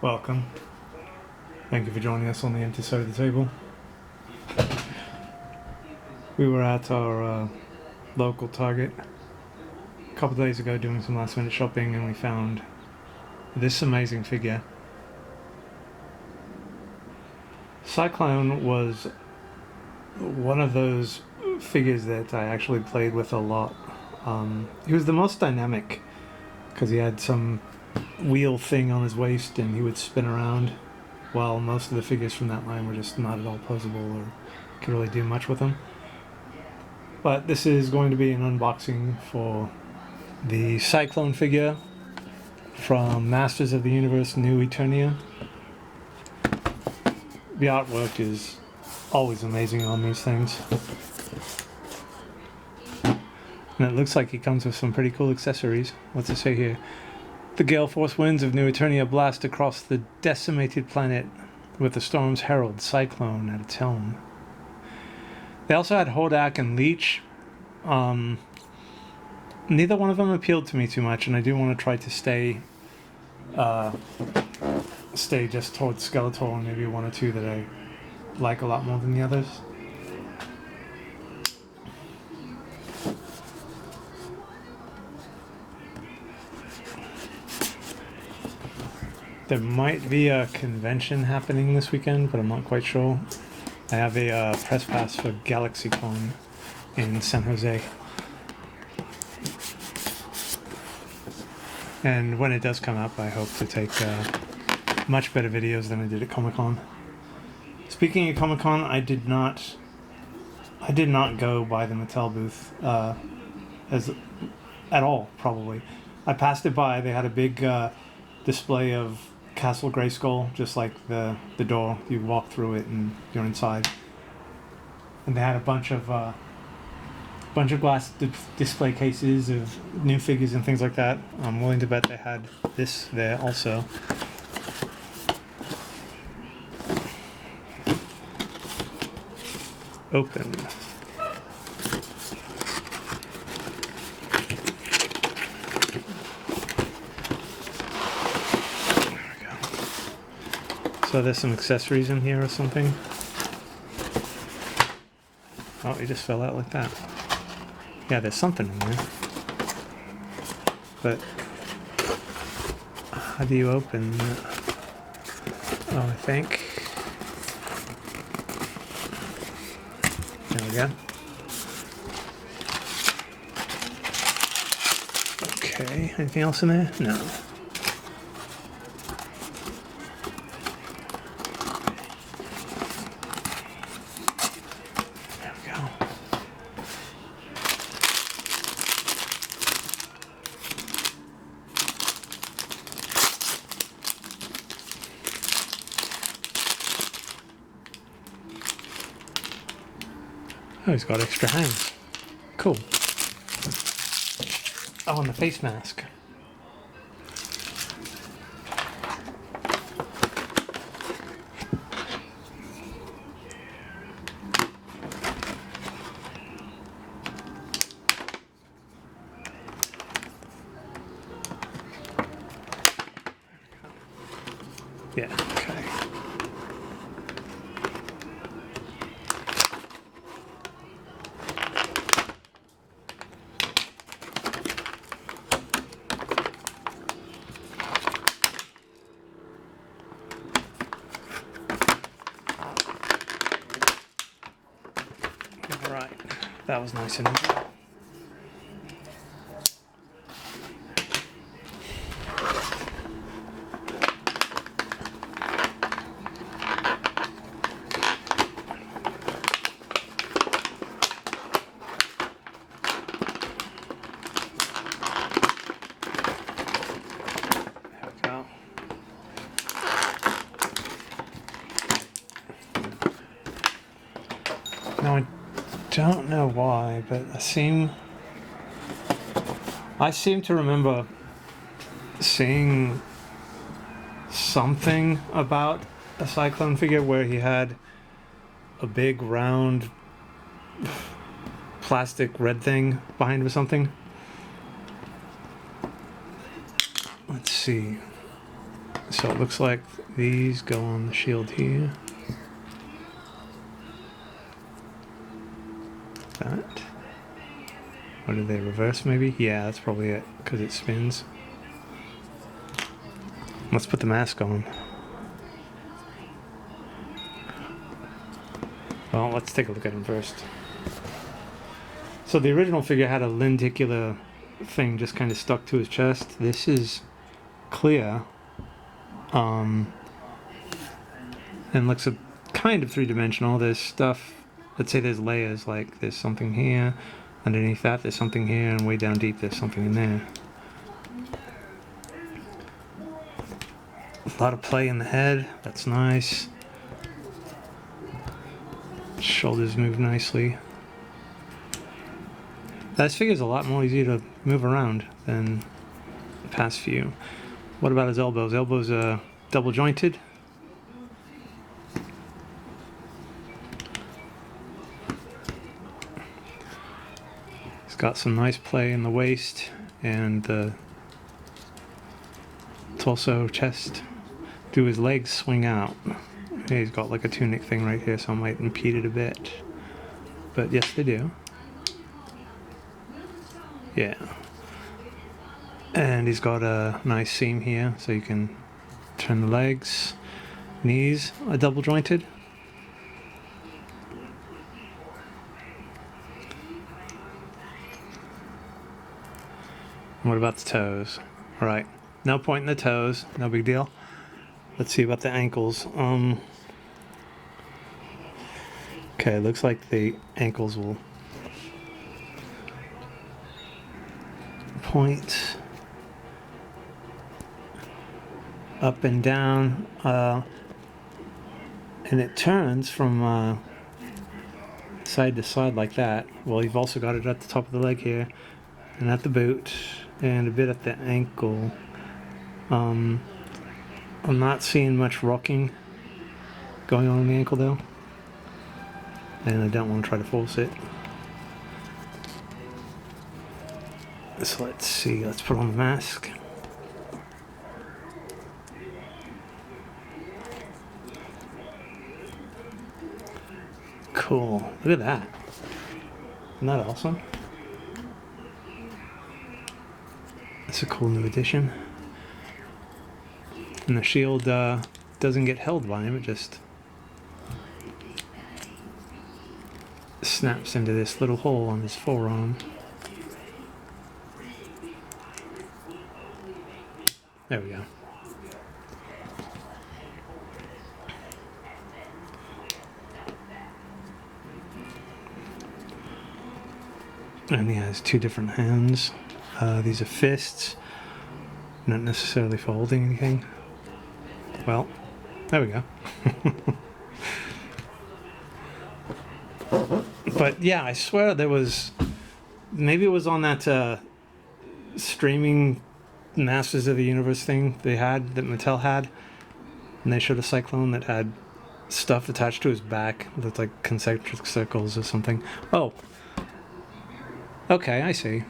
Welcome. Thank you for joining us on the empty side of the table. We were at our local Target a couple days ago doing some last minute shopping, and we found this amazing figure. Cyclone was one of those figures that I actually played with a lot. He was the most dynamic because he had some wheel thing on his waist and he would spin around, while most of the figures from that line were just not at all posable or could really do much with them. But this is going to be an unboxing for the Cyclone figure from Masters of the Universe New Eternia. The artwork is always amazing on these things. And it looks like he comes with some pretty cool accessories. What's it say here? The gale force winds of New Eternia blast across the decimated planet with the storm's herald, Cyclone, at its helm. They also had Hordak and Leech. Neither one of them appealed to me too much, and I do want to try to stay just towards Skeletor, and maybe one or two that I like a lot more than the others. There might be a convention happening this weekend, but I'm not quite sure. I have a press pass for GalaxyCon in San Jose. And when it does come up, I hope to take much better videos than I did at Comic-Con. Speaking of Comic-Con, I did not go by the Mattel booth at all, probably. I passed it by. They had a big display of Castle Grayskull, just like the door. You walk through it and you're inside. And they had a bunch of glass display cases of new figures and things like that. I'm willing to bet they had this there also. Open. So there's some accessories in here or something. Oh, he just fell out like that. Yeah, there's something in there. But how do you open that? Oh, I think. There we go. Okay, anything else in there? No. Oh, he's got extra hands. Cool. Oh, and the face mask. Yeah, okay. Right, that was nice and easy. Now I don't know why, but I seem to remember seeing something about a Cyclone figure where he had a big round plastic red thing behind him or something. Let's see. So it looks like these go on the shield here. That. Or did they reverse maybe? Yeah, that's probably it, because it spins. Let's put the mask on. Well, let's take a look at him first. So the original figure had a lenticular thing just kind of stuck to his chest. This is clear. And looks a kind of three-dimensional. There's stuff, let's say there's layers, like there's something here, underneath that there's something here, and way down deep there's something in there. A lot of play in the head, that's nice. Shoulders move nicely. This figure's a lot more easy to move around than the past few. What about his elbows? Elbows are double jointed. He's got some nice play in the waist and the torso, chest. Do his legs swing out? He's got like a tunic thing right here, so I might impede it a bit. But yes, they do. Yeah. And he's got a nice seam here, so you can turn the legs. Knees are double jointed. What about the toes? Alright, no point in the toes, no big deal. Let's see about the ankles. Okay, looks like the ankles will point up and down, and it turns from side to side like that. Well, you've also got it at the top of the leg here, and at the boot, and a bit at the ankle. I'm not seeing much rocking going on in the ankle though, and I don't want to try to force it. So let's see, let's put on the mask. Cool, look at that. Isn't that awesome? That's a cool new addition. And the shield doesn't get held by him, it just snaps into this little hole on his forearm. There we go. And he has two different hands. These are fists, not necessarily for holding anything. Well, there we go. But yeah, I swear there was, maybe it was on that streaming Masters of the Universe thing they had, that Mattel had, and they showed a Cyclone that had stuff attached to his back, looked like concentric circles or something. Oh, okay, I see.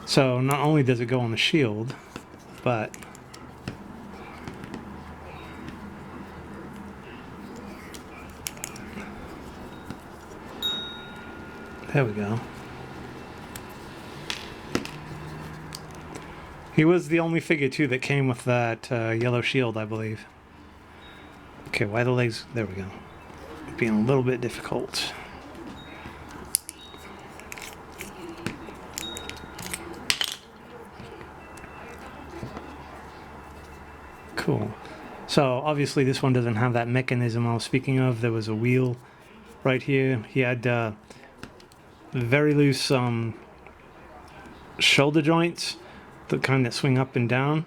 So not only does it go on the shield, but there we go. He was the only figure too that came with that yellow shield, I believe. Okay, why the legs? There we go. Being a little bit difficult. Cool. So obviously this one doesn't have that mechanism I was speaking of. There was a wheel right here. He had very loose shoulder joints, the kind that swing up and down.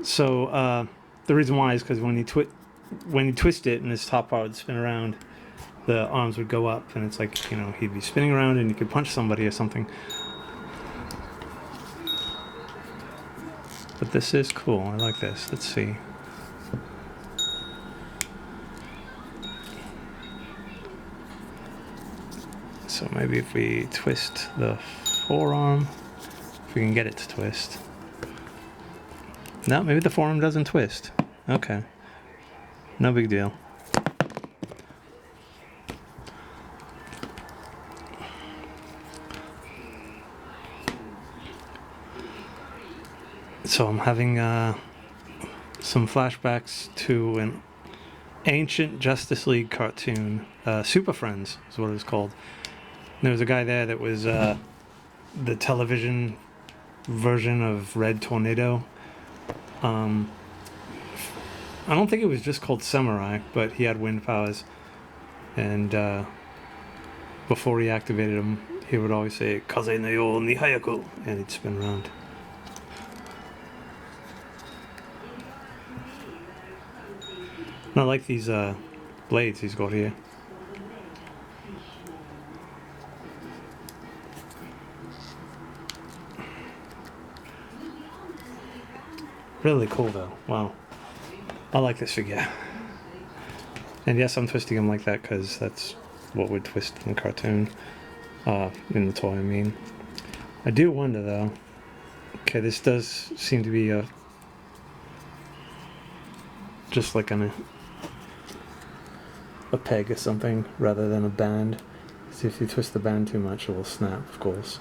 So the reason why is because when you twist it and this top part would spin around, the arms would go up, and it's like, you know, he'd be spinning around and you could punch somebody or something. But this is cool. I like this. Let's see. So maybe if we twist the forearm, if we can get it to twist. No, maybe the forearm doesn't twist. Okay. No big deal. So I'm having some flashbacks to an ancient Justice League cartoon. Super Friends is what it was called. And there was a guy there that was the television version of Red Tornado. I don't think it was just called Samurai, but he had wind powers. And before he activated them, he would always say, "Kaze no yo ni hayaku," and he'd spin around. And I like these blades he's got here. Really cool though. Wow. I like this figure. And yes, I'm twisting him like that because that's what would twist in the cartoon. In the toy, I mean. I do wonder though. Okay, this does seem to be just like a peg or something rather than a band. See, if you twist the band too much, it will snap, of course.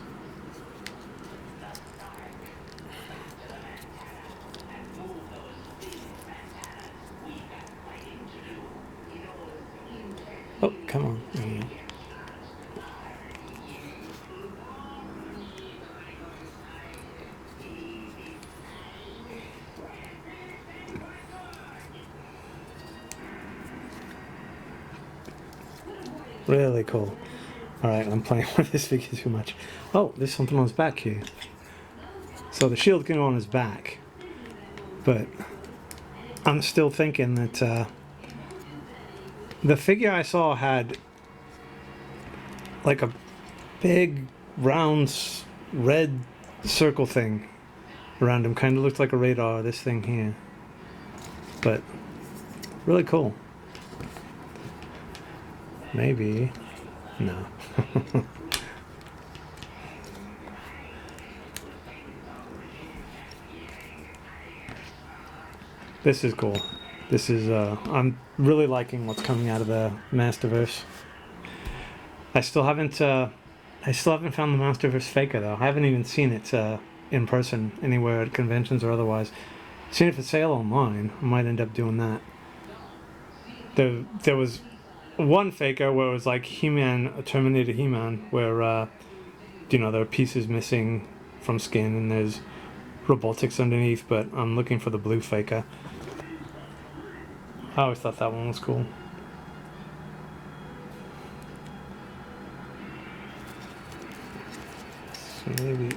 Oh, come on. Really cool. Alright, I'm playing with this figure too much. Oh, there's something on his back here. So the shield can go on his back. But I'm still thinking that the figure I saw had like a big round red circle thing around him. Kind of looked like a radar, this thing here. But really cool. Maybe. No. This is cool. This is, I'm really liking what's coming out of the Masterverse. I still haven't found the Masterverse Faker though. I haven't even seen it in person anywhere at conventions or otherwise. Seen it for sale online. I might end up doing that. There was one Faker where it was like He-Man, a Terminator He-Man, where there are pieces missing from skin and there's robotics underneath, but I'm looking for the blue Faker. I always thought that one was cool. So maybe.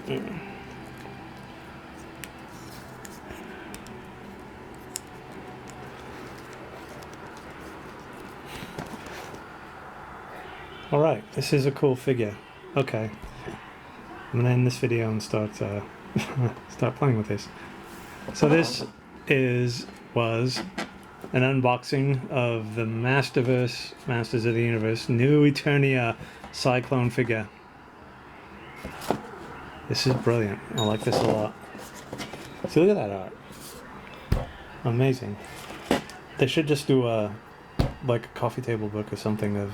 Alright, this is a cool figure. Okay. I'm gonna end this video and start playing with this. So this was an unboxing of the Masterverse, Masters of the Universe, new Eternia Cyclone figure. This is brilliant. I like this a lot. See, look at that art. Amazing. They should just do like a coffee table book or something of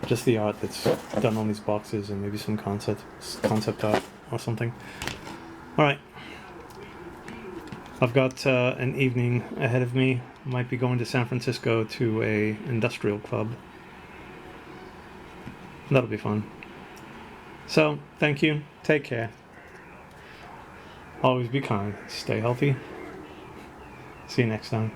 just the art that's done on these boxes and maybe some concept art or something. Alright. I've got an evening ahead of me. Might be going to San Francisco to a industrial club. That'll be fun. So, thank you. Take care. Always be kind. Stay healthy. See you next time.